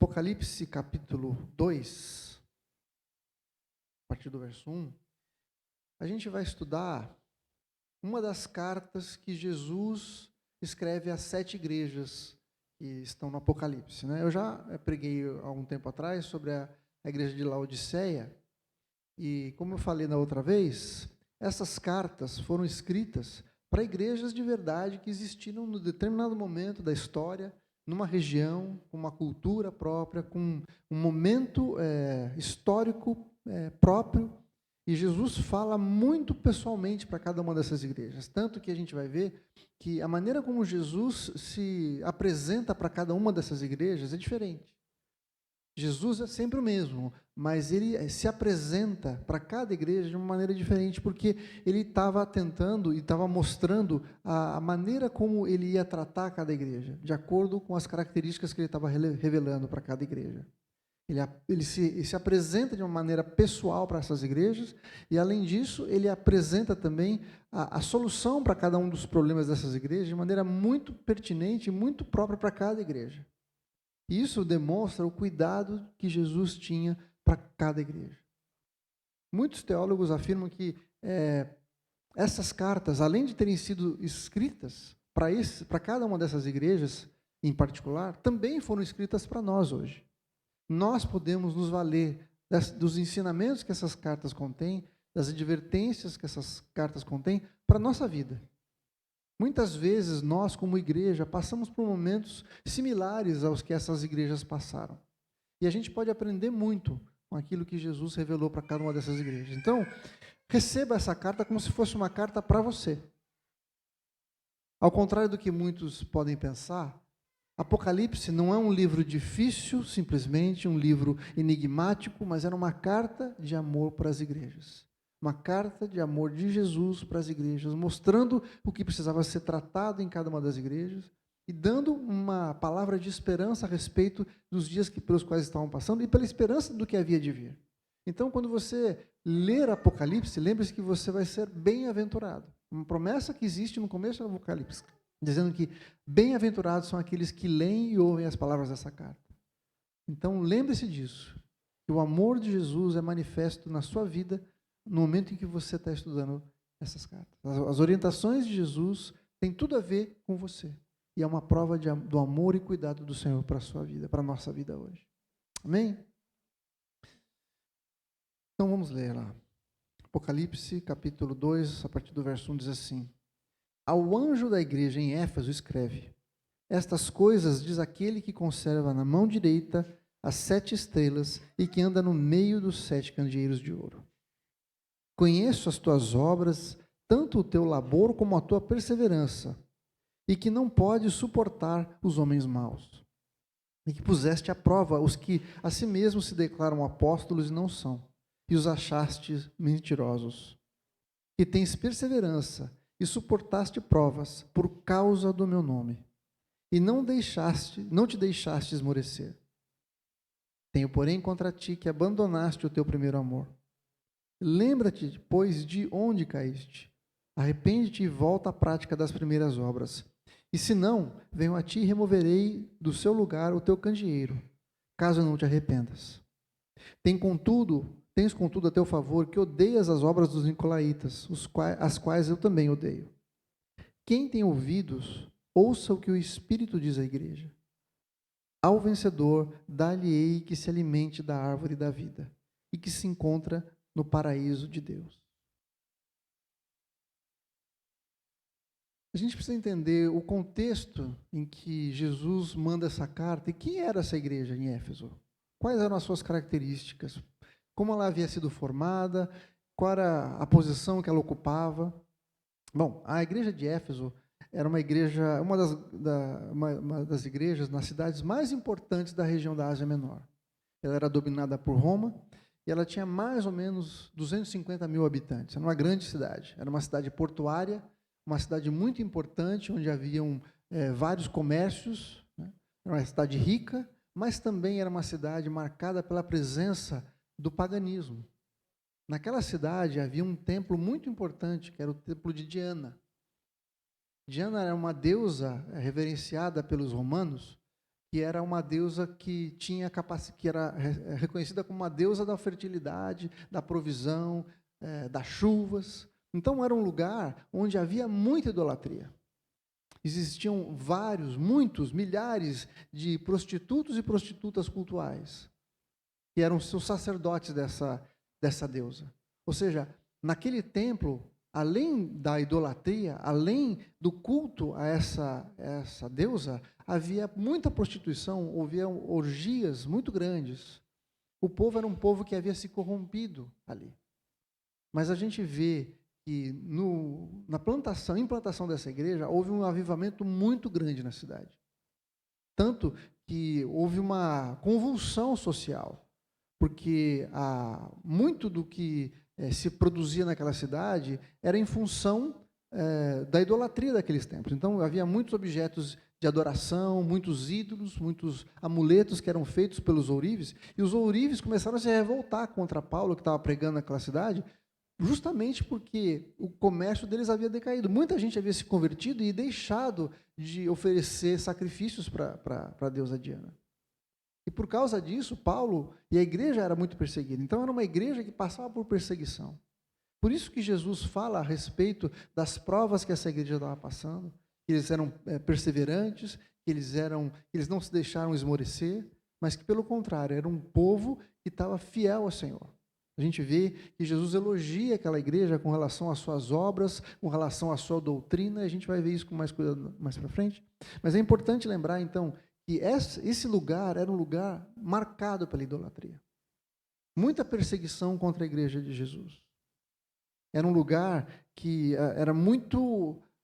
Apocalipse capítulo 2, a partir do verso 1, a gente vai estudar uma das cartas que Jesus escreve às 7 igrejas que estão no Apocalipse, né? Eu já preguei há algum tempo atrás sobre a igreja de Laodiceia, e como eu falei na outra vez, essas cartas foram escritas para igrejas de verdade que existiram num determinado momento da história, numa região, com uma cultura própria, com um momento histórico próprio, e Jesus fala muito pessoalmente para cada uma dessas igrejas, tanto que a gente vai ver que a maneira como Jesus se apresenta para cada uma dessas igrejas é diferente. Jesus é sempre o mesmo, mas ele se apresenta para cada igreja de uma maneira diferente, porque ele estava tentando e estava mostrando a maneira como ele ia tratar cada igreja, de acordo com as características que ele estava revelando para cada igreja. Ele se apresenta de uma maneira pessoal para essas igrejas, e além disso, ele apresenta também a solução para cada um dos problemas dessas igrejas de maneira muito pertinente e muito própria para cada igreja. Isso demonstra o cuidado que Jesus tinha para cada igreja. Muitos teólogos afirmam que essas cartas, além de terem sido escritas para cada uma dessas igrejas em particular, também foram escritas para nós hoje. Nós podemos nos valer dos ensinamentos que essas cartas contêm, das advertências que essas cartas contêm, para a nossa vida. Muitas vezes nós, como igreja, passamos por momentos similares aos que essas igrejas passaram. E a gente pode aprender muito com aquilo que Jesus revelou para cada uma dessas igrejas. Então, receba essa carta como se fosse uma carta para você. Ao contrário do que muitos podem pensar, Apocalipse não é um livro difícil, simplesmente um livro enigmático, mas era uma carta de amor para as igrejas. Uma carta de amor de Jesus para as igrejas, mostrando o que precisava ser tratado em cada uma das igrejas e dando uma palavra de esperança a respeito dos dias pelos quais estavam passando e pela esperança do que havia de vir. Então, quando você ler Apocalipse, lembre-se que você vai ser bem-aventurado. Uma promessa que existe no começo do Apocalipse, dizendo que bem-aventurados são aqueles que leem e ouvem as palavras dessa carta. Então, lembre-se disso, que o amor de Jesus é manifesto na sua vida no momento em que você está estudando essas cartas. As orientações de Jesus têm tudo a ver com você. E é uma prova do amor e cuidado do Senhor para a sua vida, para a nossa vida hoje. Amém? Então vamos ler lá. Apocalipse, capítulo 2, a partir do verso 1, diz assim: Ao anjo da igreja em Éfeso escreve: Estas coisas diz aquele que conserva na mão direita as 7 estrelas e que anda no meio dos 7 candeeiros de ouro. Conheço as tuas obras, tanto o teu labor como a tua perseverança, e que não podes suportar os homens maus, e que puseste à prova os que a si mesmos se declaram apóstolos e não são, e os achaste mentirosos. E tens perseverança, e suportaste provas por causa do meu nome, e não te deixaste esmorecer. Tenho, porém, contra ti que abandonaste o teu primeiro amor. Lembra-te, pois, de onde caíste. Arrepende-te e volta à prática das primeiras obras. E se não, venho a ti e removerei do seu lugar o teu candeeiro, caso não te arrependas. Tens, contudo, a teu favor que odeias as obras dos nicolaítas, as quais eu também odeio. Quem tem ouvidos, ouça o que o Espírito diz à igreja. Ao vencedor, dar-lhe-ei que se alimente da árvore da vida, e que se encontra no paraíso de Deus. A gente precisa entender o contexto em que Jesus manda essa carta e quem era essa igreja em Éfeso. Quais eram as suas características, como ela havia sido formada, qual era a posição que ela ocupava. Bom, a igreja de Éfeso era uma igreja, uma das igrejas nas cidades mais importantes da região da Ásia Menor. Ela era dominada por Roma, e ela tinha mais ou menos 250 mil habitantes. Era uma grande cidade. Era uma cidade portuária, uma cidade muito importante, onde haviam vários comércios, né? Era uma cidade rica, mas também era uma cidade marcada pela presença do paganismo. Naquela cidade havia um templo muito importante, que era o templo de Diana. Diana era uma deusa reverenciada pelos romanos, que era uma deusa que tinha que era reconhecida como uma deusa da fertilidade, da provisão, das chuvas. Então era um lugar onde havia muita idolatria. Existiam muitos, milhares de prostitutos e prostitutas cultuais, que eram os sacerdotes dessa deusa. Ou seja, naquele templo, além da idolatria, além do culto a essa deusa, havia muita prostituição, havia orgias muito grandes. O povo era um povo que havia se corrompido ali. Mas a gente vê que na implantação dessa igreja, houve um avivamento muito grande na cidade. Tanto que houve uma convulsão social, porque muito do que se produzia naquela cidade era em função da idolatria daqueles tempos. Então, havia muitos objetos de adoração, muitos ídolos, muitos amuletos que eram feitos pelos ourives, e os ourives começaram a se revoltar contra Paulo, que estava pregando naquela cidade, justamente porque o comércio deles havia decaído. Muita gente havia se convertido e deixado de oferecer sacrifícios para a deusa Diana. E por causa disso, Paulo e a igreja era muito perseguida. Então, era uma igreja que passava por perseguição. Por isso que Jesus fala a respeito das provas que essa igreja estava passando, que eles eram perseverantes, que eles não se deixaram esmorecer, mas que, pelo contrário, era um povo que estava fiel ao Senhor. A gente vê que Jesus elogia aquela igreja com relação às suas obras, com relação à sua doutrina, e a gente vai ver isso com mais cuidado mais para frente. Mas é importante lembrar, então, que esse lugar era um lugar marcado pela idolatria. Muita perseguição contra a igreja de Jesus. Era um lugar que era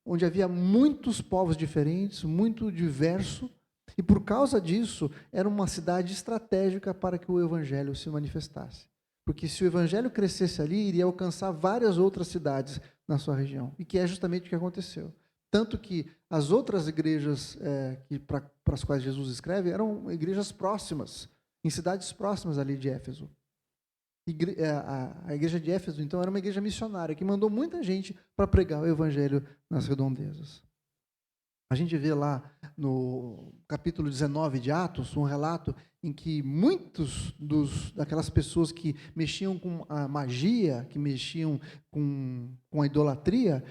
onde havia muitos povos diferentes, muito diverso, e por causa disso, era uma cidade estratégica para que o evangelho se manifestasse. Porque se o evangelho crescesse ali, iria alcançar várias outras cidades na sua região. E que é justamente o que aconteceu. Tanto que as outras igrejas para as quais Jesus escreve eram igrejas próximas, em cidades próximas ali de Éfeso. A igreja de Éfeso, então, era uma igreja missionária, que mandou muita gente para pregar o evangelho nas redondezas. A gente vê lá no capítulo 19 de Atos, um relato em que muitos daquelas pessoas que mexiam com a magia, que mexiam com a idolatria,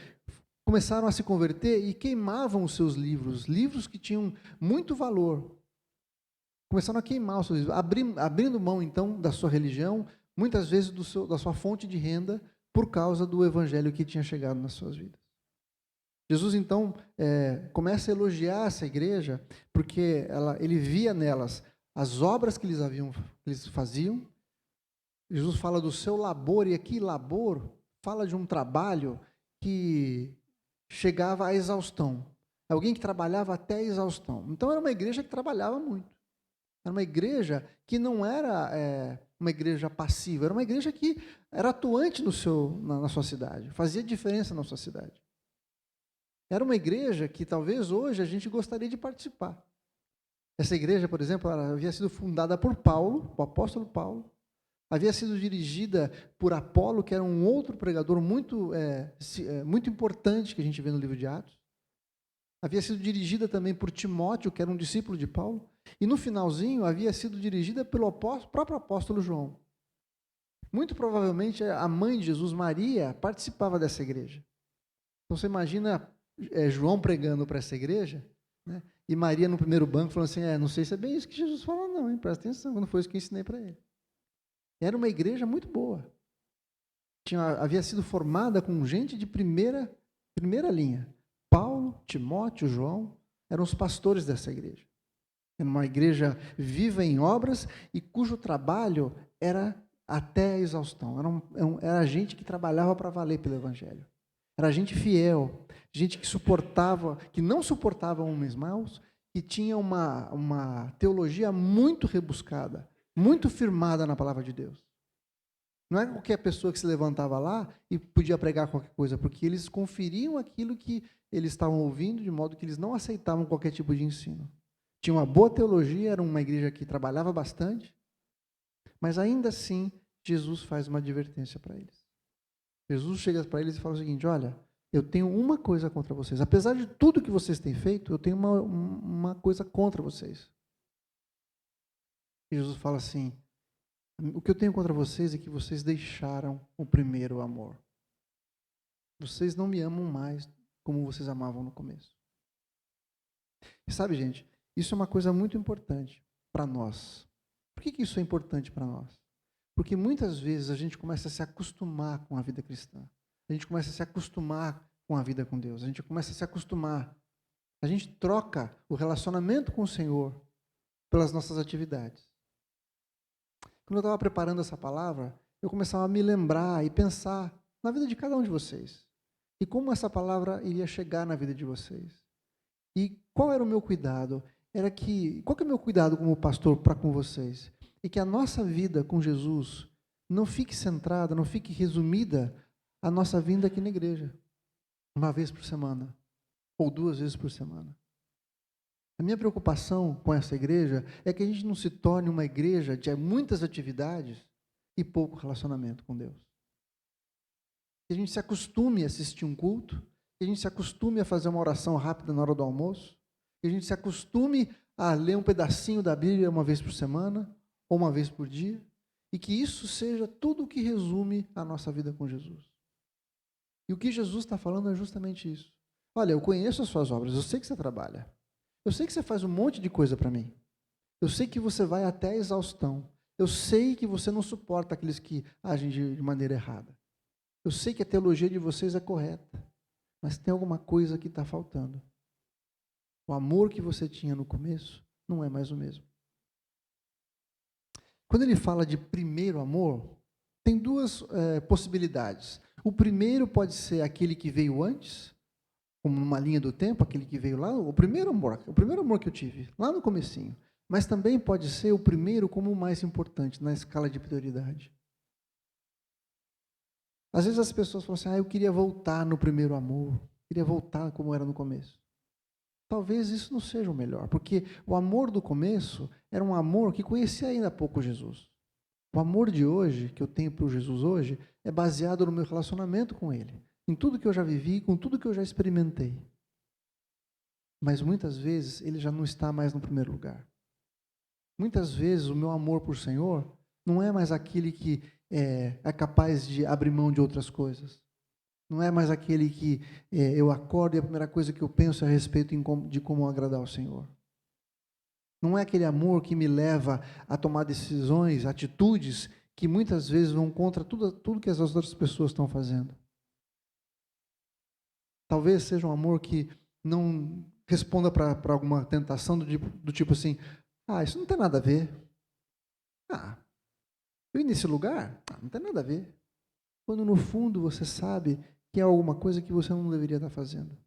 começaram a se converter e queimavam os seus livros que tinham muito valor. Começaram a queimar os seus livros, abrindo mão, então, da sua religião, muitas vezes da sua fonte de renda, por causa do evangelho que tinha chegado nas suas vidas. Jesus, então, começa a elogiar essa igreja, porque ele via nelas as obras que eles faziam. Jesus fala do seu labor, e aqui labor fala de um trabalho que chegava à exaustão. Alguém que trabalhava até a exaustão. Então, era uma igreja que trabalhava muito. Era uma igreja que não era uma igreja passiva, era uma igreja que era atuante na sua cidade, fazia diferença na sua cidade. Era uma igreja que talvez hoje a gente gostaria de participar. Essa igreja, por exemplo, ela havia sido fundada por Paulo, o apóstolo Paulo, havia sido dirigida por Apolo, que era um outro pregador muito importante que a gente vê no livro de Atos. Havia sido dirigida também por Timóteo, que era um discípulo de Paulo. E no finalzinho, havia sido dirigida pelo próprio apóstolo João. Muito provavelmente, a mãe de Jesus, Maria, participava dessa igreja. Então, você imagina João pregando para essa igreja, né? E Maria no primeiro banco falando assim, não sei se é bem isso que Jesus falou não, hein? Presta atenção, não foi isso que eu ensinei para ele. Era uma igreja muito boa. Havia sido formada com gente de primeira linha. Paulo, Timóteo, João, eram os pastores dessa igreja. Era uma igreja viva em obras e cujo trabalho era até a exaustão. Era gente que trabalhava para valer pelo evangelho. Era gente fiel, gente que não suportava homens maus, que tinha uma teologia muito rebuscada, muito firmada na palavra de Deus. Não é qualquer pessoa que se levantava lá e podia pregar qualquer coisa, porque eles conferiam aquilo que eles estavam ouvindo, de modo que eles não aceitavam qualquer tipo de ensino. Tinha uma boa teologia, era uma igreja que trabalhava bastante, mas ainda assim, Jesus faz uma advertência para eles. Jesus chega para eles e fala o seguinte, olha, eu tenho uma coisa contra vocês. Apesar de tudo que vocês têm feito, eu tenho uma coisa contra vocês. E Jesus fala assim: o que eu tenho contra vocês é que vocês deixaram o primeiro amor. Vocês não me amam mais como vocês amavam no começo. E sabe, gente, isso é uma coisa muito importante para nós. Por que isso é importante para nós? Porque muitas vezes a gente começa a se acostumar com a vida cristã. A gente começa a se acostumar com a vida com Deus. A gente começa a se acostumar. A gente troca o relacionamento com o Senhor pelas nossas atividades. Quando eu estava preparando essa palavra, eu começava a me lembrar e pensar na vida de cada um de vocês. E como essa palavra iria chegar na vida de vocês. E qual era o meu cuidado? Qual que é o meu cuidado como pastor para com vocês? É que a nossa vida com Jesus não fique centrada, não fique resumida a nossa vinda aqui na igreja, uma vez por semana, ou 2 vezes por semana. A minha preocupação com essa igreja é que a gente não se torne uma igreja de muitas atividades e pouco relacionamento com Deus. Que a gente se acostume a assistir um culto, que a gente se acostume a fazer uma oração rápida na hora do almoço, que a gente se acostume a ler um pedacinho da Bíblia uma vez por semana, ou uma vez por dia, e que isso seja tudo o que resume a nossa vida com Jesus. E o que Jesus está falando é justamente isso. Olha, eu conheço as suas obras, eu sei que você trabalha, eu sei que você faz um monte de coisa para mim, eu sei que você vai até a exaustão, eu sei que você não suporta aqueles que agem de maneira errada, eu sei que a teologia de vocês é correta, mas tem alguma coisa que está faltando. O amor que você tinha no começo não é mais o mesmo. Quando ele fala de primeiro amor, tem 2 possibilidades. O primeiro pode ser aquele que veio antes, como numa linha do tempo, aquele que veio lá, o primeiro amor que eu tive, lá no comecinho. Mas também pode ser o primeiro como o mais importante, na escala de prioridade. Às vezes as pessoas falam assim, eu queria voltar no primeiro amor, queria voltar como era no começo. Talvez isso não seja o melhor, porque o amor do começo era um amor que conhecia ainda pouco Jesus. O amor de hoje, que eu tenho para o Jesus hoje, é baseado no meu relacionamento com Ele, em tudo que eu já vivi, com tudo que eu já experimentei. Mas muitas vezes Ele já não está mais no primeiro lugar. Muitas vezes o meu amor por Senhor não é mais aquele que é capaz de abrir mão de outras coisas. Não é mais aquele que eu acordo e a primeira coisa que eu penso é a respeito de como agradar ao Senhor. Não é aquele amor que me leva a tomar decisões, atitudes que muitas vezes vão contra tudo que as outras pessoas estão fazendo. Talvez seja um amor que não responda para alguma tentação do tipo assim, isso não tem nada a ver. Eu ir nesse lugar? Não tem nada a ver. Quando no fundo você sabe que é alguma coisa que você não deveria estar fazendo.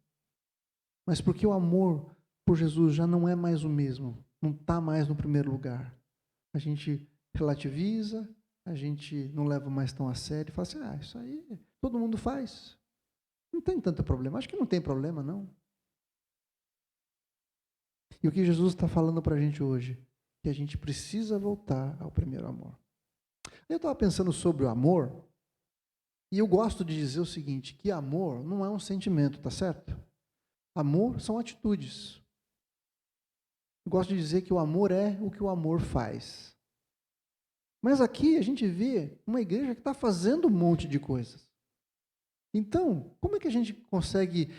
Mas porque o amor por Jesus já não é mais o mesmo, não está mais no primeiro lugar. A gente relativiza, a gente não leva mais tão a sério, fala assim, isso aí todo mundo faz. Não tem tanto problema. Acho que não tem problema, não. E o que Jesus está falando para a gente hoje? Que a gente precisa voltar ao primeiro amor. Eu estava pensando sobre o amor, e eu gosto de dizer o seguinte, que amor não é um sentimento, tá certo? Amor são atitudes. Eu gosto de dizer que o amor é o que o amor faz. Mas aqui a gente vê uma igreja que está fazendo um monte de coisas. Então, como é que a gente consegue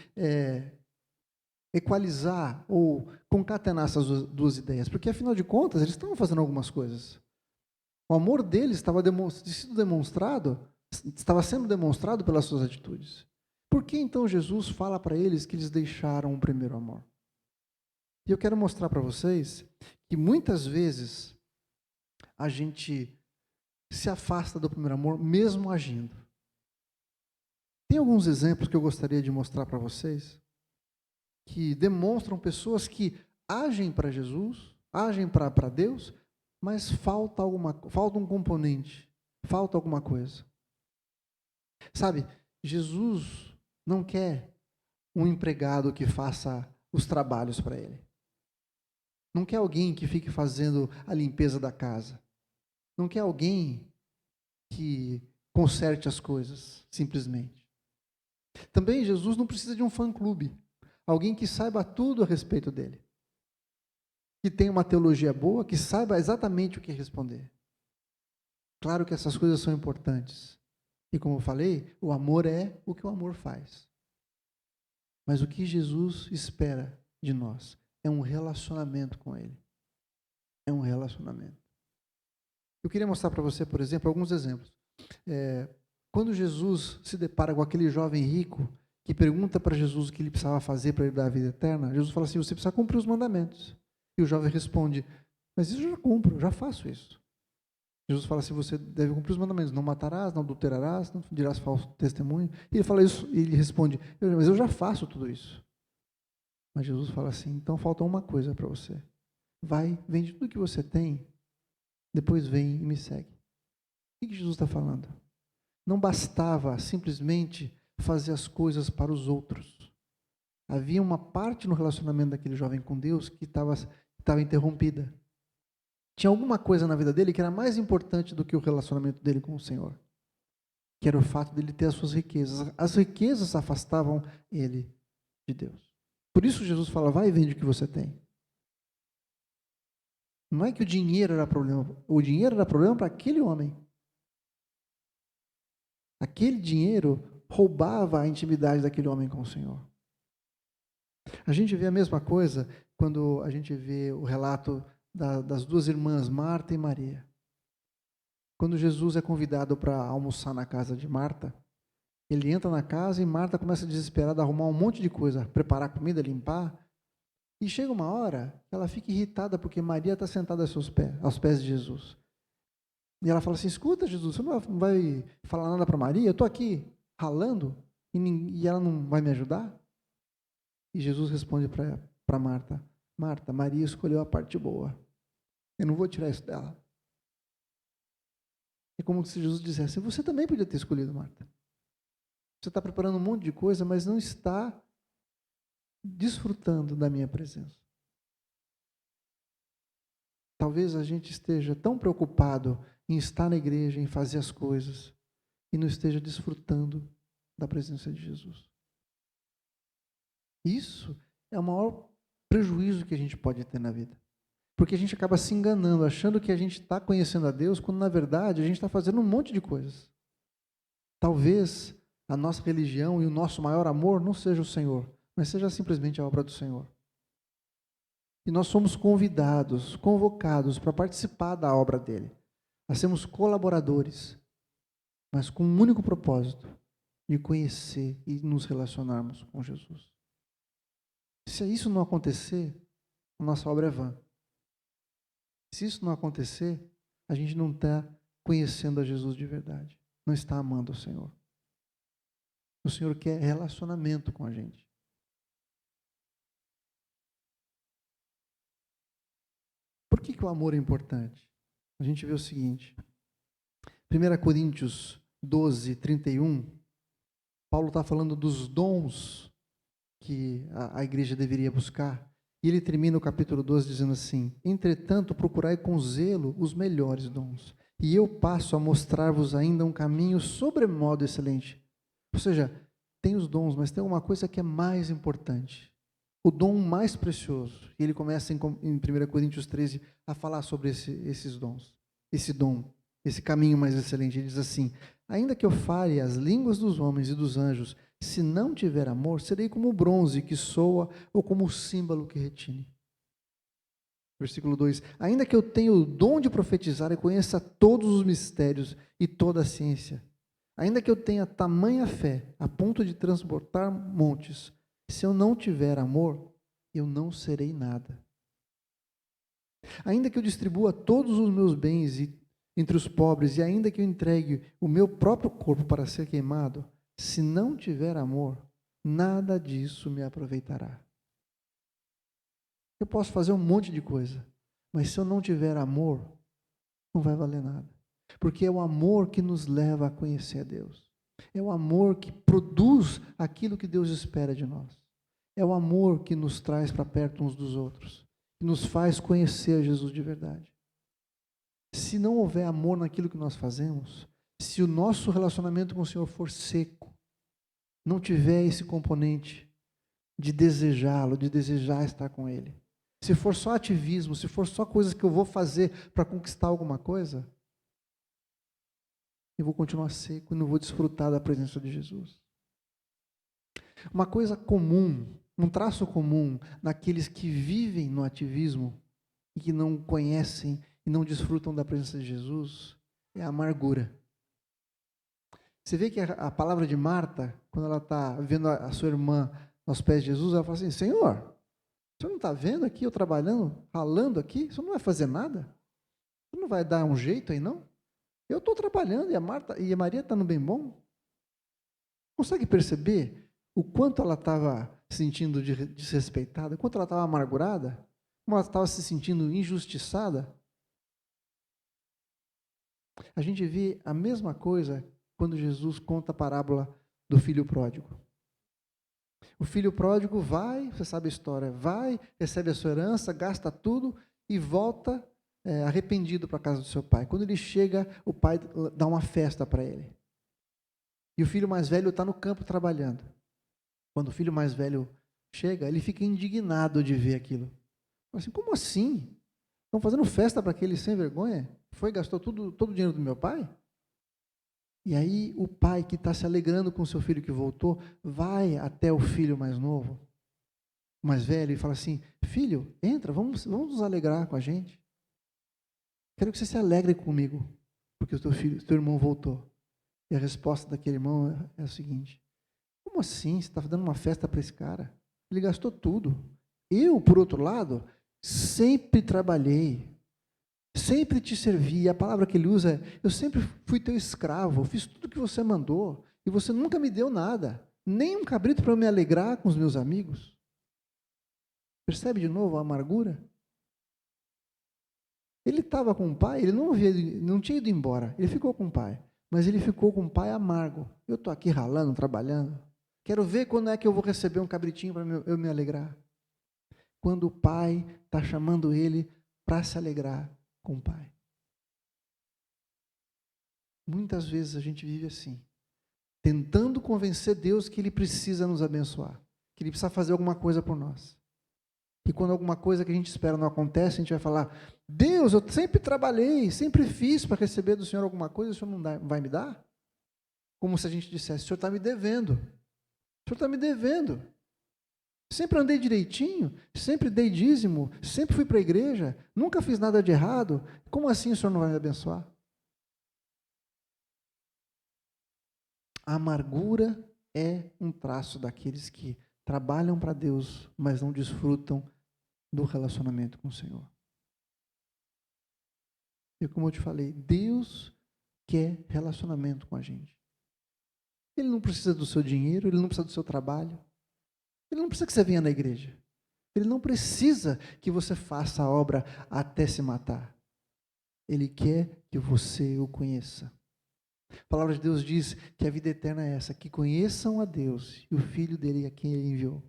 equalizar ou concatenar essas 2 ideias? Porque, afinal de contas, eles estavam fazendo algumas coisas. O amor deles estava sendo demonstrado pelas suas atitudes. Por que então Jesus fala para eles que eles deixaram o primeiro amor? E eu quero mostrar para vocês que muitas vezes a gente se afasta do primeiro amor mesmo agindo. Tem alguns exemplos que eu gostaria de mostrar para vocês que demonstram pessoas que agem para Jesus, agem para Deus, mas falta um componente, falta alguma coisa. Sabe, Jesus não quer um empregado que faça os trabalhos para ele. Não quer alguém que fique fazendo a limpeza da casa. Não quer alguém que conserte as coisas, simplesmente. Também Jesus não precisa de um fã-clube. Alguém que saiba tudo a respeito dele. que tenha uma teologia boa, que saiba exatamente o que responder. Claro que essas coisas são importantes. E como eu falei, o amor é o que o amor faz. Mas o que Jesus espera de nós é um relacionamento com Ele. É um relacionamento. Eu queria mostrar para você, por exemplo, alguns exemplos. Quando Jesus se depara com aquele jovem rico que pergunta para Jesus o que ele precisava fazer para ele dar a vida eterna, Jesus fala assim: você precisa cumprir os mandamentos. E o jovem responde: mas isso eu já cumpro, eu já faço isso. Jesus fala assim: você deve cumprir os mandamentos, não matarás, não adulterarás, não dirás falso testemunho. E ele fala isso, e ele responde: mas eu já faço tudo isso. Mas Jesus fala assim: então falta uma coisa para você. Vai, vende tudo que você tem, depois vem e me segue. O que Jesus está falando? Não bastava simplesmente fazer as coisas para os outros. Havia uma parte no relacionamento daquele jovem com Deus que estava interrompida. Tinha alguma coisa na vida dele que era mais importante do que o relacionamento dele com o Senhor, que era o fato dele ter as suas riquezas. As riquezas afastavam ele de Deus. Por isso Jesus fala: vai e vende o que você tem. Não é que o dinheiro era problema. O dinheiro era problema para aquele homem. Aquele dinheiro roubava a intimidade daquele homem com o Senhor. A gente vê a mesma coisa quando a gente vê o relato das duas irmãs, Marta e Maria. Quando Jesus é convidado para almoçar na casa de Marta, ele entra na casa e Marta começa desesperada a arrumar um monte de coisa, preparar comida, limpar. E chega uma hora que ela fica irritada porque Maria está sentada aos pés de Jesus. E ela fala assim: escuta, Jesus, você não vai falar nada para Maria? Eu estou aqui ralando e ela não vai me ajudar? E Jesus responde para Marta: Marta, Maria escolheu a parte boa. Eu não vou tirar isso dela. É como se Jesus dissesse: você também podia ter escolhido, Marta. Você está preparando um monte de coisa, mas não está desfrutando da minha presença. Talvez a gente esteja tão preocupado em estar na igreja, em fazer as coisas, e não esteja desfrutando da presença de Jesus. Isso é o maior prejuízo que a gente pode ter na vida. Porque a gente acaba se enganando, achando que a gente está conhecendo a Deus, quando na verdade a gente está fazendo um monte de coisas. Talvez a nossa religião e o nosso maior amor não seja o Senhor, mas seja simplesmente a obra do Senhor. E nós somos convidados, convocados para participar da obra dele. Nós sermos colaboradores, mas com um único propósito, de conhecer e nos relacionarmos com Jesus. Se isso não acontecer, a nossa obra é vã. Se isso não acontecer, a gente não está conhecendo a Jesus de verdade. Não está amando o Senhor. O Senhor quer relacionamento com a gente. Por que o amor é importante? A gente vê o seguinte. 1 Coríntios 12, 31, Paulo está falando dos dons que a igreja deveria buscar. E ele termina o capítulo 12 dizendo assim: entretanto, procurai com zelo os melhores dons, e eu passo a mostrar-vos ainda um caminho sobremodo excelente. Ou seja, tem os dons, mas tem uma coisa que é mais importante. O dom mais precioso. E ele começa em 1 Coríntios 13 a falar sobre esses dons. Esse dom, esse caminho mais excelente. Ele diz assim: ainda que eu fale as línguas dos homens e dos anjos, se não tiver amor, serei como o bronze que soa ou como o símbolo que retine. Versículo 2: ainda que eu tenha o dom de profetizar e conheça todos os mistérios e toda a ciência, ainda que eu tenha tamanha fé a ponto de transportar montes, se eu não tiver amor, eu não serei nada. Ainda que eu distribua todos os meus bens entre os pobres, e ainda que eu entregue o meu próprio corpo para ser queimado, se não tiver amor, nada disso me aproveitará. Eu posso fazer um monte de coisa, mas se eu não tiver amor, não vai valer nada. Porque é o amor que nos leva a conhecer a Deus. É o amor que produz aquilo que Deus espera de nós. É o amor que nos traz para perto uns dos outros, que nos faz conhecer Jesus de verdade. Se não houver amor naquilo que nós fazemos, se o nosso relacionamento com o Senhor for seco, não tiver esse componente de desejá-lo, de desejar estar com Ele, se for só ativismo, se for só coisas que eu vou fazer para conquistar alguma coisa, eu vou continuar seco e não vou desfrutar da presença de Jesus. Uma coisa comum, um traço comum naqueles que vivem no ativismo e que não conhecem e não desfrutam da presença de Jesus é a amargura. Você vê que a palavra de Marta, quando ela está vendo a sua irmã aos pés de Jesus, ela fala assim: Senhor, o senhor não está vendo aqui eu trabalhando, ralando aqui? O senhor não vai fazer nada? O senhor não vai dar um jeito aí, não? Eu estou trabalhando e a Marta e a Maria estão no bem bom. Consegue perceber o quanto ela estava se sentindo desrespeitada, o quanto ela estava amargurada, como ela estava se sentindo injustiçada? A gente vê a mesma coisa quando Jesus conta a parábola do filho pródigo. O filho pródigo vai, você sabe a história, vai, recebe a sua herança, gasta tudo e volta arrependido para a casa do seu pai. Quando ele chega, o pai dá uma festa para ele. E o filho mais velho está no campo trabalhando. Quando o filho mais velho chega, ele fica indignado de ver aquilo. Fala assim: como assim? Estão fazendo festa para aquele sem vergonha? Foi, gastou todo o dinheiro do meu pai? E aí o pai que está se alegrando com o seu filho que voltou, vai até o filho mais novo, mais velho, e fala assim: filho, entra, vamos nos alegrar com a gente. Quero que você se alegre comigo, porque o teu irmão voltou. E a resposta daquele irmão é a seguinte: como assim? Você está dando uma festa para esse cara? Ele gastou tudo. Eu, por outro lado, sempre trabalhei, sempre te servi. A palavra que ele usa é: eu sempre fui teu escravo, fiz tudo que você mandou, e você nunca me deu nada, nem um cabrito para eu me alegrar com os meus amigos. Percebe de novo a amargura? Ele estava com o pai, ele não tinha ido embora, ele ficou com o pai, mas ele ficou com o pai amargo. Eu estou aqui ralando, trabalhando, quero ver quando é que eu vou receber um cabritinho para eu me alegrar. Quando o pai está chamando ele para se alegrar com o pai. Muitas vezes a gente vive assim, tentando convencer Deus que Ele precisa nos abençoar, que Ele precisa fazer alguma coisa por nós. E quando alguma coisa que a gente espera não acontece, a gente vai falar: Deus, eu sempre trabalhei, sempre fiz para receber do Senhor alguma coisa, o Senhor não vai me dar? Como se a gente dissesse: o Senhor está me devendo, o Senhor está me devendo. Sempre andei direitinho, sempre dei dízimo, sempre fui para a igreja, nunca fiz nada de errado, como assim o Senhor não vai me abençoar? A amargura é um traço daqueles que trabalham para Deus, mas não desfrutam do relacionamento com o Senhor. E como eu te falei, Deus quer relacionamento com a gente. Ele não precisa do seu dinheiro, Ele não precisa do seu trabalho, Ele não precisa que você venha na igreja, Ele não precisa que você faça a obra até se matar. Ele quer que você o conheça. A palavra de Deus diz que a vida eterna é essa: que conheçam a Deus e o Filho dele a quem Ele enviou.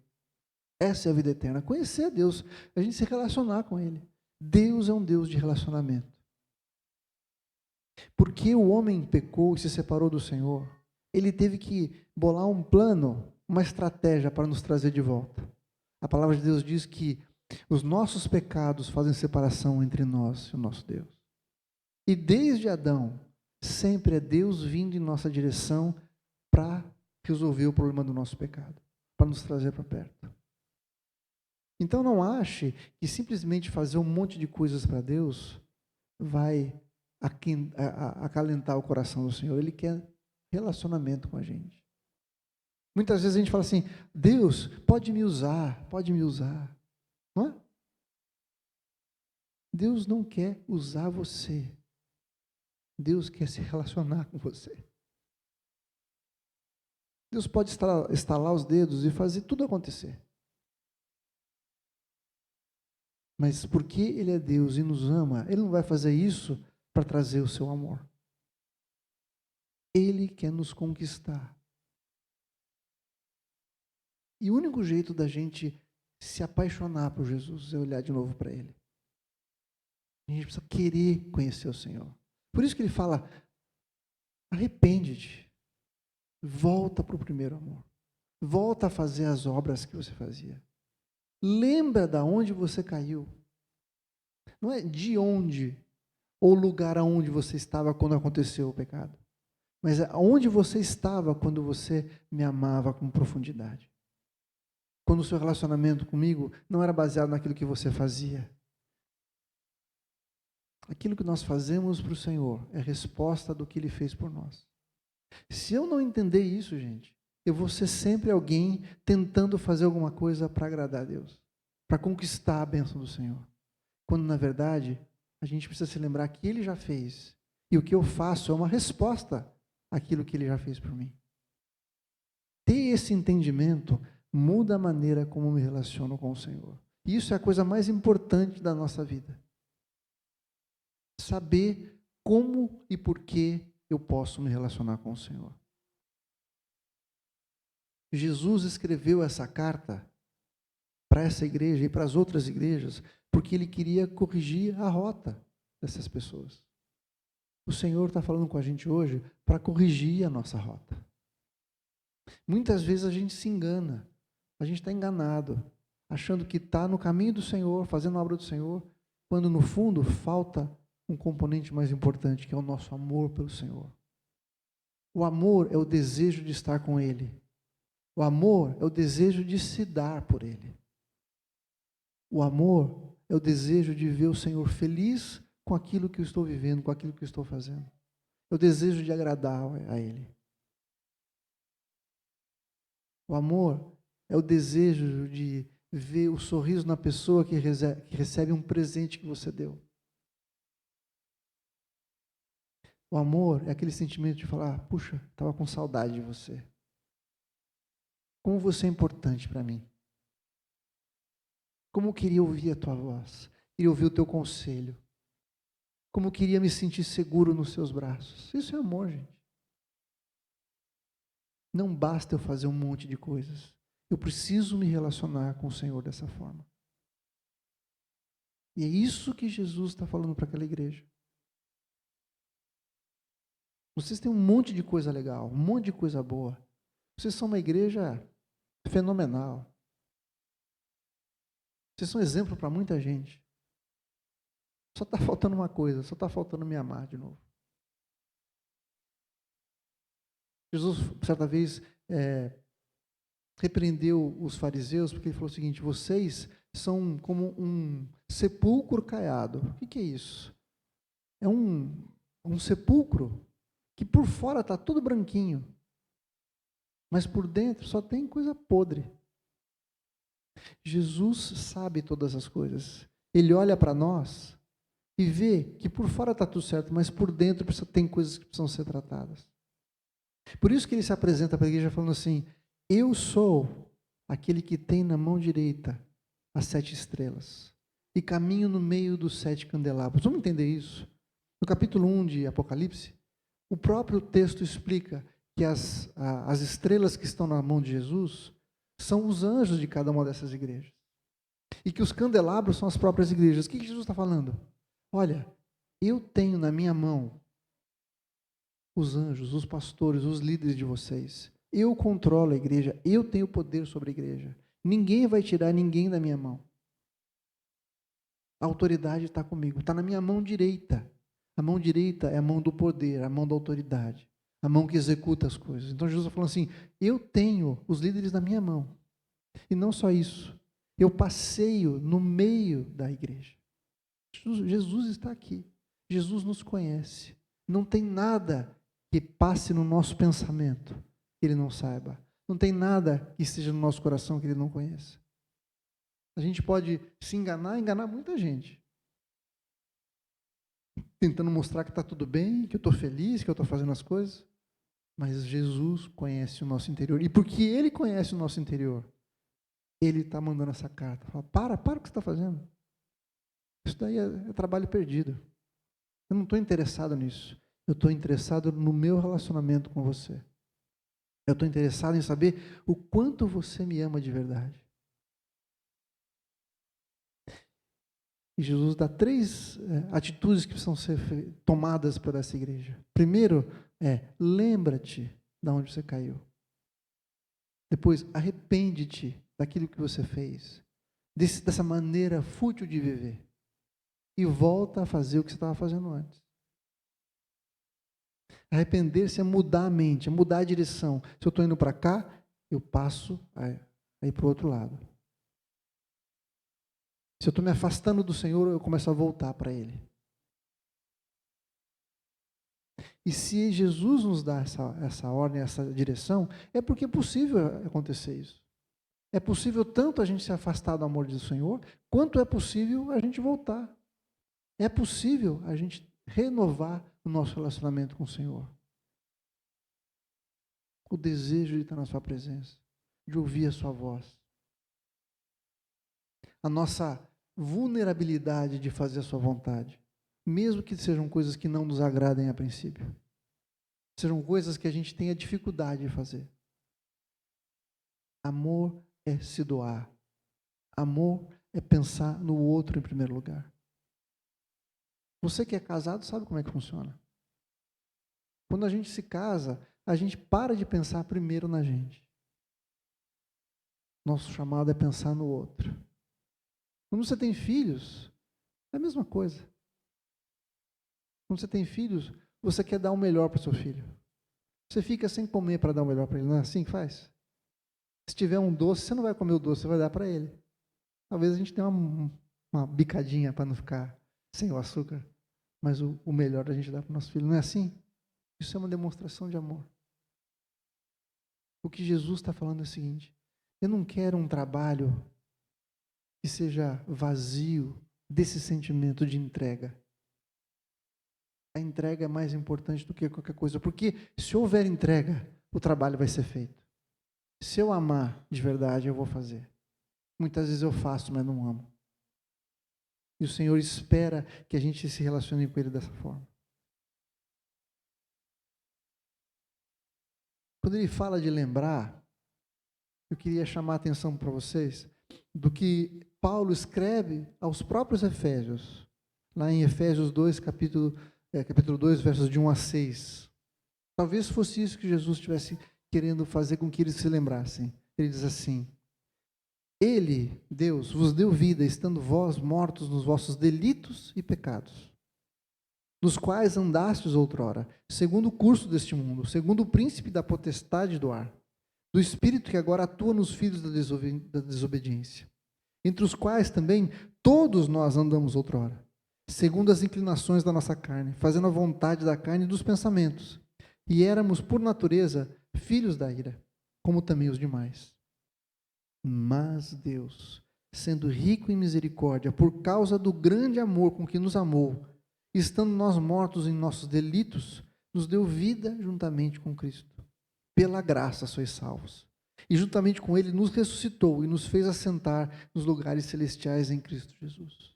Essa é a vida eterna, conhecer a Deus, a gente se relacionar com Ele. Deus é um Deus de relacionamento. Porque o homem pecou e se separou do Senhor, ele teve que bolar um plano, uma estratégia para nos trazer de volta. A palavra de Deus diz que os nossos pecados fazem separação entre nós e o nosso Deus. E desde Adão, sempre é Deus vindo em nossa direção para resolver o problema do nosso pecado, para nos trazer para perto. Então não ache que simplesmente fazer um monte de coisas para Deus vai acalentar o coração do Senhor. Ele quer relacionamento com a gente. Muitas vezes a gente fala assim: Deus, pode me usar, não é? Deus não quer usar você. Deus quer se relacionar com você. Deus pode estalar os dedos e fazer tudo acontecer. Mas porque Ele é Deus e nos ama, Ele não vai fazer isso para trazer o seu amor. Ele quer nos conquistar. E o único jeito da gente se apaixonar por Jesus é olhar de novo para Ele. A gente precisa querer conhecer o Senhor. Por isso que Ele fala: arrepende-te, volta para o primeiro amor, volta a fazer as obras que você fazia. Lembra da onde você caiu. Não é de onde, ou lugar aonde você estava quando aconteceu o pecado. Mas é onde você estava quando você me amava com profundidade. Quando o seu relacionamento comigo não era baseado naquilo que você fazia. Aquilo que nós fazemos para o Senhor é resposta do que Ele fez por nós. Se eu não entender isso, gente, eu vou ser sempre alguém tentando fazer alguma coisa para agradar a Deus, para conquistar a bênção do Senhor. Quando, na verdade, a gente precisa se lembrar que Ele já fez. E o que eu faço é uma resposta àquilo que Ele já fez por mim. Ter esse entendimento muda a maneira como me relaciono com o Senhor. E isso é a coisa mais importante da nossa vida. Saber como e por que eu posso me relacionar com o Senhor. Jesus escreveu essa carta para essa igreja e para as outras igrejas, porque Ele queria corrigir a rota dessas pessoas. O Senhor está falando com a gente hoje para corrigir a nossa rota. Muitas vezes a gente se engana, a gente está enganado, achando que está no caminho do Senhor, fazendo a obra do Senhor, quando no fundo falta um componente mais importante, que é o nosso amor pelo Senhor. O amor é o desejo de estar com Ele. O amor é o desejo de se dar por Ele. O amor é o desejo de ver o Senhor feliz com aquilo que eu estou vivendo, com aquilo que eu estou fazendo. É o desejo de agradar a Ele. O amor é o desejo de ver o sorriso na pessoa que recebe um presente que você deu. O amor é aquele sentimento de falar, puxa, estava com saudade de você. Como você é importante para mim. Como eu queria ouvir a tua voz, queria ouvir o teu conselho. Como eu queria me sentir seguro nos seus braços. Isso é amor, gente. Não basta eu fazer um monte de coisas. Eu preciso me relacionar com o Senhor dessa forma. E é isso que Jesus está falando para aquela igreja. Vocês têm um monte de coisa legal, um monte de coisa boa. Vocês são uma igreja fenomenal. Vocês são exemplo para muita gente. Só está faltando uma coisa, só está faltando me amar de novo. Jesus, certa vez, repreendeu os fariseus, porque ele falou o seguinte, vocês são como um sepulcro caiado. O que é isso? É um sepulcro que por fora está tudo branquinho, mas por dentro só tem coisa podre. Jesus sabe todas as coisas. Ele olha para nós e vê que por fora está tudo certo, mas por dentro tem coisas que precisam ser tratadas. Por isso que ele se apresenta para a igreja falando assim, eu sou aquele que tem na mão direita as 7 estrelas e caminho no meio dos 7 candelabros. Vamos entender isso? No capítulo 1 de Apocalipse, o próprio texto explica que as estrelas que estão na mão de Jesus são os anjos de cada uma dessas igrejas. E que os candelabros são as próprias igrejas. O que Jesus está falando? Olha, eu tenho na minha mão os anjos, os pastores, os líderes de vocês. Eu controlo a igreja, eu tenho poder sobre a igreja. Ninguém vai tirar ninguém da minha mão. A autoridade está comigo, está na minha mão direita. A mão direita é a mão do poder, a mão da autoridade, a mão que executa as coisas. Então Jesus está falando assim, eu tenho os líderes na minha mão. E não só isso, eu passeio no meio da igreja. Jesus está aqui, Jesus nos conhece. Não tem nada que passe no nosso pensamento que Ele não saiba. Não tem nada que esteja no nosso coração que Ele não conheça. A gente pode se enganar muita gente. Tentando mostrar que está tudo bem, que eu estou feliz, que eu estou fazendo as coisas. Mas Jesus conhece o nosso interior. E porque Ele conhece o nosso interior, Ele está mandando essa carta. Fala, para o que você está fazendo. Isso daí é trabalho perdido. Eu não estou interessado nisso. Eu estou interessado no meu relacionamento com você. Eu estou interessado em saber o quanto você me ama de verdade. E Jesus dá 3 atitudes que precisam ser tomadas por essa igreja. Primeiro lembra-te de onde você caiu. Depois, arrepende-te daquilo que você fez. dessa maneira fútil de viver e volta a fazer o que você estava fazendo antes. Arrepender-se é mudar a mente, é mudar a direção. Se eu estou indo para cá, eu passo a ir para o outro lado. Se eu estou me afastando do Senhor, eu começo a voltar para Ele. E se Jesus nos dá essa ordem, essa direção, é porque é possível acontecer isso. É possível tanto a gente se afastar do amor do Senhor, quanto é possível a gente voltar. É possível a gente renovar o nosso relacionamento com o Senhor. O desejo de estar na sua presença, de ouvir a sua voz. A nossa vulnerabilidade de fazer a sua vontade, mesmo que sejam coisas que não nos agradem a princípio. Sejam coisas que a gente tenha dificuldade de fazer. Amor é se doar. Amor é pensar no outro em primeiro lugar. Você que é casado sabe como é que funciona. Quando a gente se casa, a gente para de pensar primeiro na gente. Nosso chamado é pensar no outro. Quando você tem filhos, é a mesma coisa. Quando você tem filhos, você quer dar o melhor para o seu filho. Você fica sem comer para dar o melhor para ele. Não é assim que faz? Se tiver um doce, você não vai comer o doce, você vai dar para ele. Talvez a gente tenha uma bicadinha para não ficar sem o açúcar. Mas o melhor a gente dá para o nosso filho. Não é assim? Isso é uma demonstração de amor. O que Jesus está falando é o seguinte: eu não quero um trabalho que seja vazio desse sentimento de entrega. A entrega é mais importante do que qualquer coisa, porque se houver entrega, o trabalho vai ser feito. Se eu amar de verdade, eu vou fazer. Muitas vezes eu faço, mas não amo. E o Senhor espera que a gente se relacione com Ele dessa forma. Quando Ele fala de lembrar, eu queria chamar a atenção para vocês do que Paulo escreve aos próprios Efésios, lá em Efésios 2, capítulo 2, versos de 1 a 6. Talvez fosse isso que Jesus estivesse querendo fazer com que eles se lembrassem. Ele diz assim: Ele, Deus, vos deu vida, estando vós mortos nos vossos delitos e pecados, nos quais andastes outrora, segundo o curso deste mundo, segundo o príncipe da potestade do ar, do espírito que agora atua nos filhos da desobediência, entre os quais também todos nós andamos outrora, segundo as inclinações da nossa carne, fazendo a vontade da carne e dos pensamentos, e éramos, por natureza, filhos da ira, como também os demais. Mas Deus, sendo rico em misericórdia, por causa do grande amor com que nos amou, estando nós mortos em nossos delitos, nos deu vida juntamente com Cristo. Pela graça sois salvos. E juntamente com Ele nos ressuscitou e nos fez assentar nos lugares celestiais em Cristo Jesus.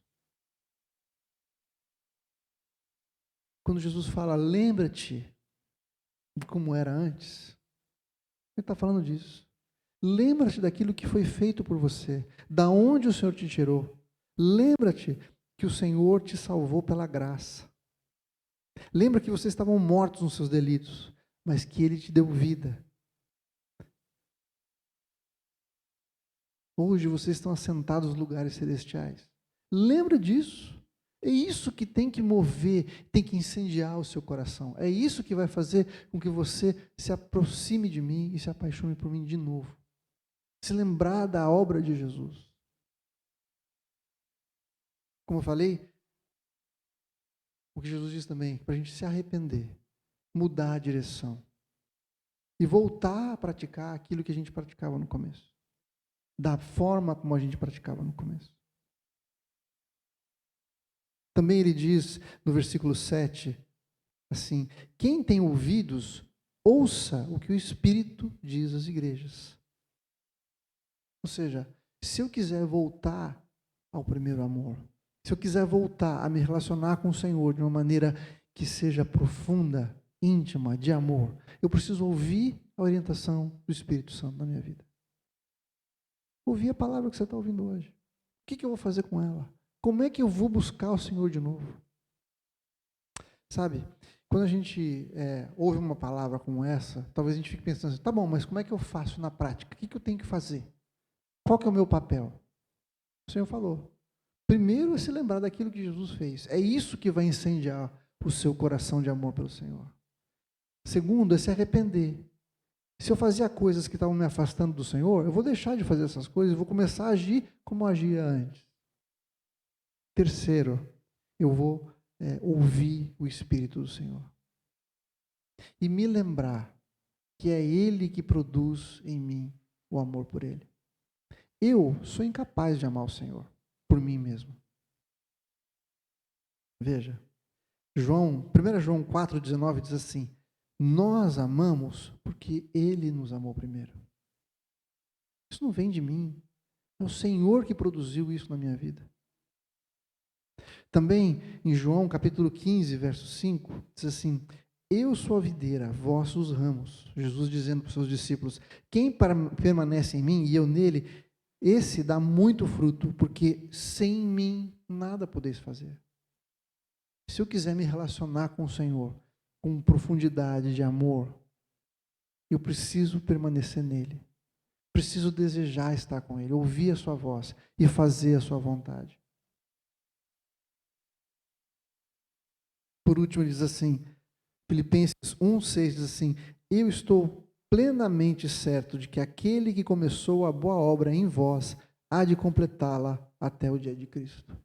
Quando Jesus fala, lembra-te de como era antes, Ele está falando disso. Lembra-te daquilo que foi feito por você, da onde o Senhor te tirou. Lembra-te que o Senhor te salvou pela graça. Lembra que vocês estavam mortos nos seus delitos, mas que Ele te deu vida. Hoje vocês estão assentados nos lugares celestiais. Lembra disso. É isso que tem que mover, tem que incendiar o seu coração. É isso que vai fazer com que você se aproxime de mim e se apaixone por mim de novo. Se lembrar da obra de Jesus. Como eu falei, o que Jesus diz também, para a gente se arrepender, mudar a direção e voltar a praticar aquilo que a gente praticava no começo. Da forma como a gente praticava no começo. Também ele diz no versículo 7, assim: quem tem ouvidos, ouça o que o Espírito diz às igrejas. Ou seja, se eu quiser voltar ao primeiro amor, se eu quiser voltar a me relacionar com o Senhor de uma maneira que seja profunda, íntima, de amor, eu preciso ouvir a orientação do Espírito Santo na minha vida. Ouvir a palavra que você está ouvindo hoje. O que eu vou fazer com ela? Como é que eu vou buscar o Senhor de novo? Sabe, quando a gente ouve uma palavra como essa, talvez a gente fique pensando assim, tá bom, mas como é que eu faço na prática? O que eu tenho que fazer? Qual que é o meu papel? O Senhor falou. Primeiro é se lembrar daquilo que Jesus fez. É isso que vai incendiar o seu coração de amor pelo Senhor. Segundo é se arrepender. Se eu fazia coisas que estavam me afastando do Senhor, eu vou deixar de fazer essas coisas e vou começar a agir como eu agia antes. Terceiro, eu vou ouvir o Espírito do Senhor. E me lembrar que é Ele que produz em mim o amor por Ele. Eu sou incapaz de amar o Senhor por mim mesmo. Veja, 1 João 4,19 diz assim: nós amamos porque Ele nos amou primeiro. Isso não vem de mim. É o Senhor que produziu isso na minha vida. Também em João capítulo 15, verso 5, diz assim: eu sou a videira, vós os ramos. Jesus dizendo para os seus discípulos: quem permanece em mim e eu nele, esse dá muito fruto, porque sem mim nada podeis fazer. Se eu quiser me relacionar com o Senhor, com profundidade de amor, eu preciso permanecer nele. Preciso desejar estar com ele, ouvir a sua voz e fazer a sua vontade. Por último, ele diz assim, Filipenses 1,6 diz assim: eu estou plenamente certo de que aquele que começou a boa obra em vós há de completá-la até o dia de Cristo.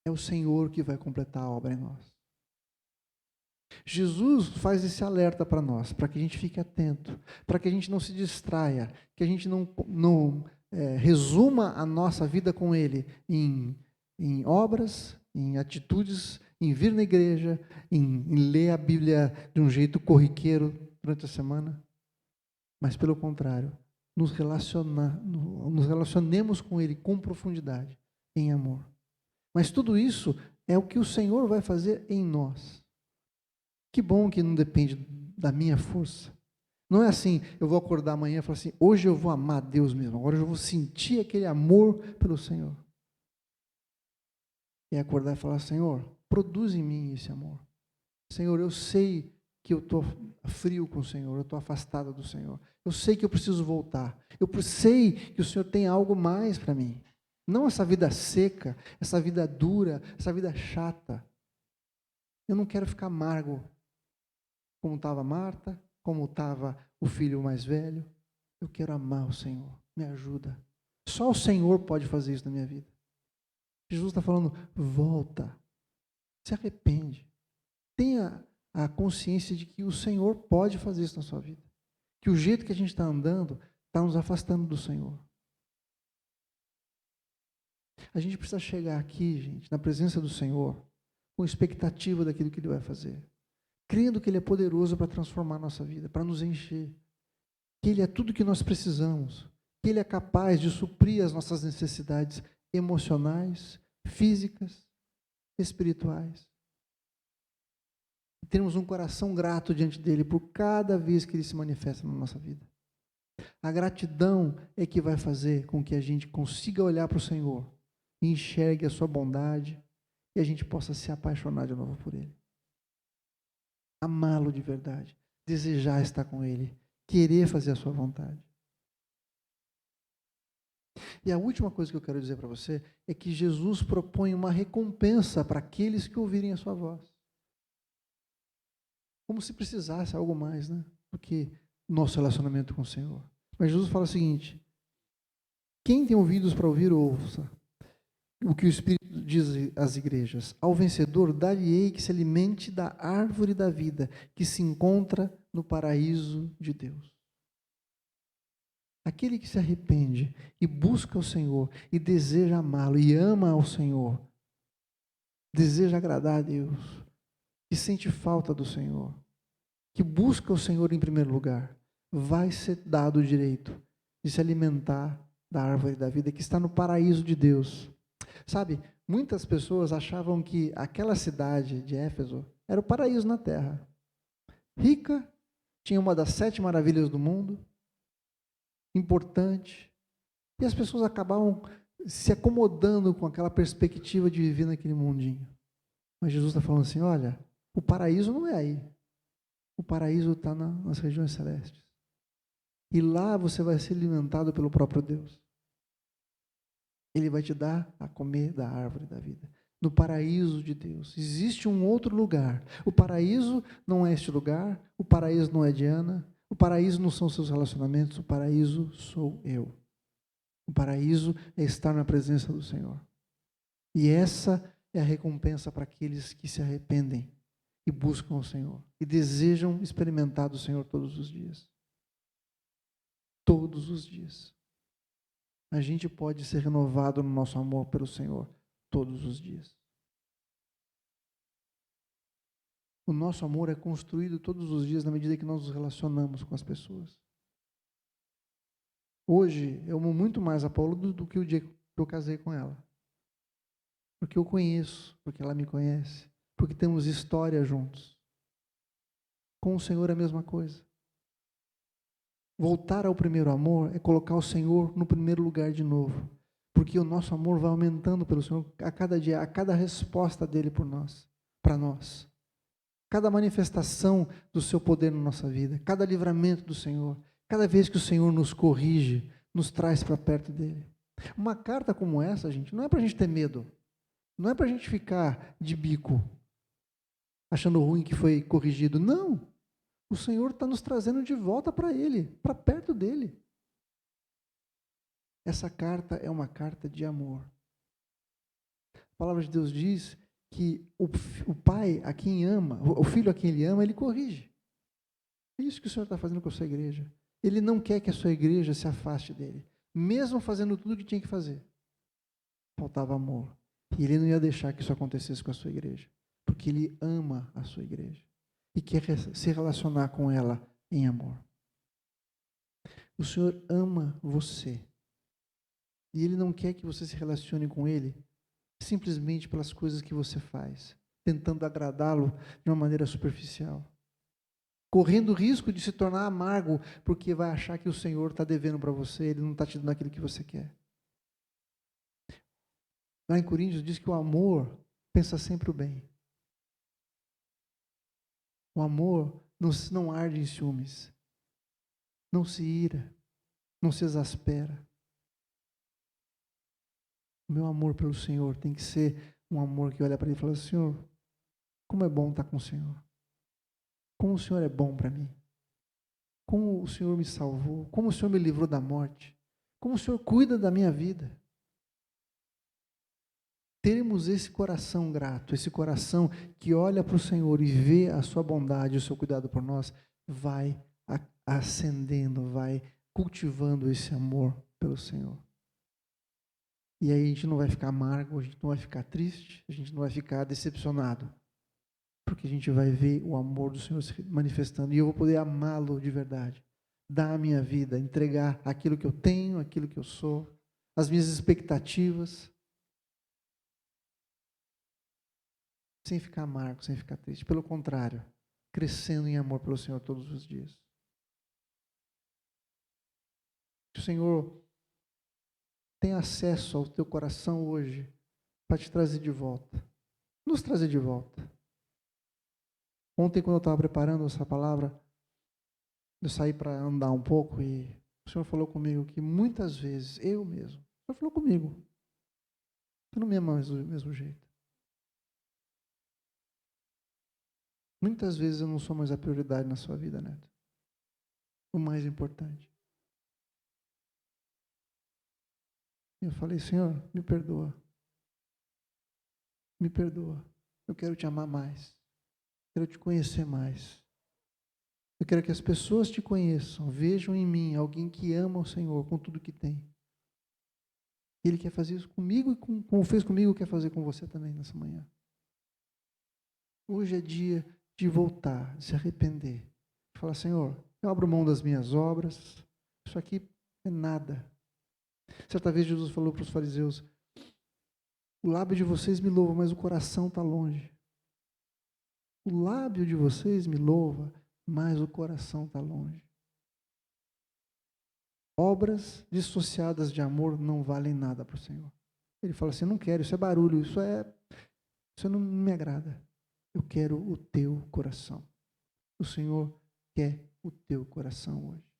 É o Senhor que vai completar a obra em nós. Jesus faz esse alerta para nós, para que a gente fique atento, para que a gente não se distraia, que a gente não resuma a nossa vida com Ele em obras, em atitudes, em vir na igreja, em ler a Bíblia de um jeito corriqueiro durante a semana, mas pelo contrário, nos relacionemos com Ele com profundidade, em amor. Mas tudo isso é o que o Senhor vai fazer em nós. Que bom que não depende da minha força. Não é assim, eu vou acordar amanhã e falar assim, hoje eu vou amar Deus mesmo, agora eu vou sentir aquele amor pelo Senhor. E acordar e falar, Senhor, produz em mim esse amor. Senhor, eu sei que eu estou frio com o Senhor, eu estou afastada do Senhor. Eu sei que eu preciso voltar. Eu sei que o Senhor tem algo mais para mim. Não essa vida seca, essa vida dura, essa vida chata. Eu não quero ficar amargo, como estava Marta, como estava o filho mais velho. Eu quero amar o Senhor. Me ajuda. Só o Senhor pode fazer isso na minha vida. Jesus está falando, volta. Se arrepende. Tenha a consciência de que o Senhor pode fazer isso na sua vida. Que o jeito que a gente está andando está nos afastando do Senhor. A gente precisa chegar aqui, gente, na presença do Senhor, com expectativa daquilo que Ele vai fazer. Crendo que Ele é poderoso para transformar a nossa vida, para nos encher. Que Ele é tudo que nós precisamos. Que Ele é capaz de suprir as nossas necessidades emocionais, físicas, espirituais. E termos um coração grato diante dEle por cada vez que Ele se manifesta na nossa vida. A gratidão é que vai fazer com que a gente consiga olhar para o Senhor e enxergue a sua bondade e a gente possa se apaixonar de novo por Ele. Amá-lo de verdade, desejar estar com Ele, querer fazer a sua vontade. E a última coisa que eu quero dizer para você é que Jesus propõe uma recompensa para aqueles que ouvirem a sua voz. Como se precisasse algo mais, né? Do que nosso relacionamento com o Senhor. Mas Jesus fala o seguinte: quem tem ouvidos para ouvir, ouça o que o Espírito diz às igrejas. Ao vencedor, dar-lhe-ei que se alimente da árvore da vida, que se encontra no paraíso de Deus. Aquele que se arrepende e busca o Senhor, e deseja amá-lo, e ama ao Senhor, deseja agradar a Deus, que sente falta do Senhor, que busca o Senhor em primeiro lugar, vai ser dado o direito de se alimentar da árvore da vida, que está no paraíso de Deus. Sabe, muitas pessoas achavam que aquela cidade de Éfeso era o paraíso na terra. Rica, tinha uma das 7 maravilhas do mundo, importante, e as pessoas acabavam se acomodando com aquela perspectiva de viver naquele mundinho. Mas Jesus está falando assim, olha, o paraíso não é aí. O paraíso está nas regiões celestes. E lá você vai ser alimentado pelo próprio Deus. Ele vai te dar a comer da árvore da vida. No paraíso de Deus. Existe um outro lugar. O paraíso não é este lugar. O paraíso não é Diana. O paraíso não são seus relacionamentos. O paraíso sou eu. O paraíso é estar na presença do Senhor. E essa é a recompensa para aqueles que se arrependem e buscam o Senhor. E desejam experimentar do Senhor todos os dias. Todos os dias. A gente pode ser renovado no nosso amor pelo Senhor todos os dias. O nosso amor é construído todos os dias na medida que nós nos relacionamos com as pessoas. Hoje, eu amo muito mais a Paula do que o dia que eu casei com ela. Porque eu conheço, porque ela me conhece, porque temos história juntos. Com o Senhor é a mesma coisa. Voltar ao primeiro amor é colocar o Senhor no primeiro lugar de novo. Porque o nosso amor vai aumentando pelo Senhor a cada dia, a cada resposta dele por nós, para nós. Cada manifestação do seu poder na nossa vida, cada livramento do Senhor, cada vez que o Senhor nos corrige, nos traz para perto dele. Uma carta como essa, gente, não é para a gente ter medo. Não é para a gente ficar de bico, achando ruim que foi corrigido. Não. O Senhor está nos trazendo de volta para Ele, para perto dEle. Essa carta é uma carta de amor. A palavra de Deus diz que o pai a quem ama, o filho a quem ele ama, ele corrige. É isso que o Senhor está fazendo com a sua igreja. Ele não quer que a sua igreja se afaste dele, mesmo fazendo tudo o que tinha que fazer. Faltava amor. E ele não ia deixar que isso acontecesse com a sua igreja, porque ele ama a sua igreja e quer se relacionar com ela em amor. O Senhor ama você. E ele não quer que você se relacione com ele simplesmente pelas coisas que você faz, tentando agradá-lo de uma maneira superficial, correndo o risco de se tornar amargo, porque vai achar que o Senhor está devendo para você, ele não está te dando aquilo que você quer. Lá em Coríntios diz que o amor pensa sempre o bem. O amor não arde em ciúmes, não se ira, não se exaspera. O meu amor pelo Senhor tem que ser um amor que olha para ele e fala: Senhor, como é bom estar com o Senhor. Como o Senhor é bom para mim. Como o Senhor me salvou. Como o Senhor me livrou da morte. Como o Senhor cuida da minha vida. Termos esse coração grato, esse coração que olha para o Senhor e vê a sua bondade, o seu cuidado por nós, vai acendendo, vai cultivando esse amor pelo Senhor. E aí a gente não vai ficar amargo, a gente não vai ficar triste, a gente não vai ficar decepcionado. Porque a gente vai ver o amor do Senhor se manifestando. E eu vou poder amá-lo de verdade. Dar a minha vida, entregar aquilo que eu tenho, aquilo que eu sou, as minhas expectativas. Sem ficar amargo, sem ficar triste. Pelo contrário, crescendo em amor pelo Senhor todos os dias. Que o Senhor tenha acesso ao teu coração hoje para te trazer de volta. Nos trazer de volta. Ontem, quando eu estava preparando essa palavra, eu saí para andar um pouco e o Senhor falou comigo que muitas vezes, eu mesmo, o Senhor falou comigo, você não me ama do mesmo jeito. Muitas vezes eu não sou mais a prioridade na sua vida, Neto. O mais importante. E eu falei: Senhor, me perdoa. Me perdoa. Eu quero te amar mais. Quero te conhecer mais. Eu quero que as pessoas te conheçam, vejam em mim alguém que ama o Senhor com tudo que tem. Ele quer fazer isso comigo e como fez comigo, quer fazer com você também nessa manhã. Hoje é dia de voltar, de se arrepender. Falar: Senhor, eu abro mão das minhas obras, isso aqui é nada. Certa vez Jesus falou para os fariseus: o lábio de vocês me louva, mas o coração está longe. O lábio de vocês me louva, mas o coração está longe. Obras dissociadas de amor não valem nada para o Senhor. Ele fala assim: não quero, isso é barulho, isso não me agrada. Eu quero o teu coração. O Senhor quer o teu coração hoje.